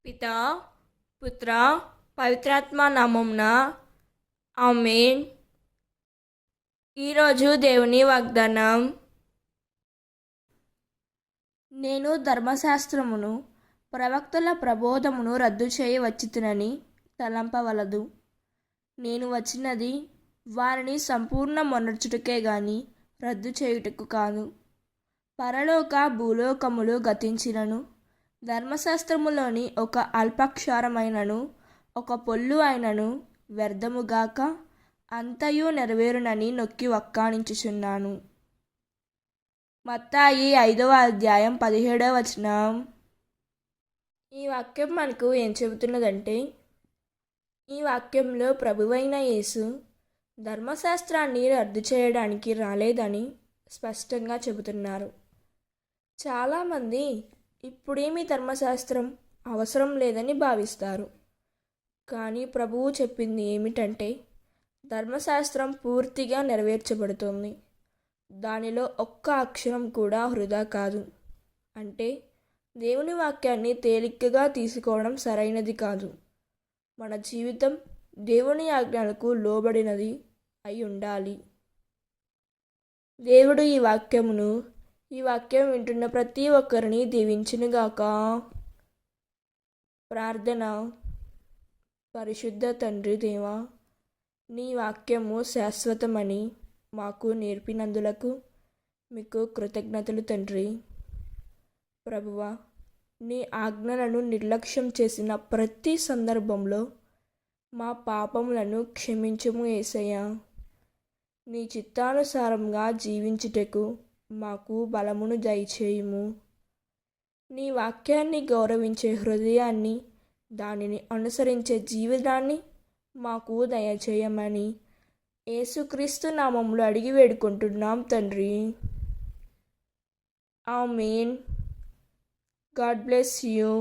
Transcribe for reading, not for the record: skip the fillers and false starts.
పితా, పుత్ర, పవిత్రాత్మ నామమున ఆమేన్. ఈరోజు దేవుని వాగ్దానం. నేను ధర్మశాస్త్రమును ప్రవక్తల ప్రబోధమును రద్దు చేయవచ్చునని తలంపవలదు. నేను వచ్చినది వారిని సంపూర్ణ మొనర్చుటకే గాని రద్దు చేయుటకు కాదు. పరలోక భూలోకములు గతించినను ధర్మశాస్త్రములోని ఒక అల్పక్షరమైనను ఒక పొల్లు అయినను వ్యర్థముగాక అంతయు నెరవేరునని నొక్కి వక్కాణించుచున్నాను. మత్తాయి 5వ అధ్యాయం 17వ వచనం. ఈ వాక్యం మనకు ఏం చెబుతున్నదంటే, ఈ వాక్యంలో ప్రభువైన యేసు ధర్మశాస్త్రాన్ని రద్దు చేయడానికి రాలేదని స్పష్టంగా చెబుతున్నారు. చాలామంది ఇప్పుడేమీ ధర్మశాస్త్రం అవసరం లేదని భావిస్తారు. కానీ ప్రభువు చెప్పింది ఏమిటంటే, ధర్మశాస్త్రం పూర్తిగా నెరవేర్చబడుతుంది. దానిలో ఒక్క అక్షరం కూడా వృధా కాదు. అంటే దేవుని వాక్యాన్ని తేలికగా తీసుకోవడం సరైనది కాదు. మన జీవితం దేవుని ఆజ్ఞలకు లోబడినది అయి ఉండాలి. దేవుడు ఈ వాక్యం వింటున్న ప్రతి ఒక్కరిని దీవించునుగాక. ప్రార్థన. పరిశుద్ధ తండ్రి దేవా, నీ వాక్యము శాశ్వతమని మాకు నేర్పినందులకు మీకు కృతజ్ఞతలు తండ్రి. ప్రభువా, నీ ఆజ్ఞలను నిర్లక్ష్యం చేసిన ప్రతి సందర్భంలో మా పాపములను క్షమించుము యేసయ్యా. నీ చిత్తానుసారంగా జీవించుటకు మాకు బలమును దయచేయుము. నీ వాక్యాన్ని గౌరవించే హృదయాన్ని, దానిని అనుసరించే జీవితాన్ని మాకు దయచేయమని యేసుక్రీస్తు నామములో అడిగి వేడుకుంటున్నాం తండ్రి. ఆమేన్. God bless you.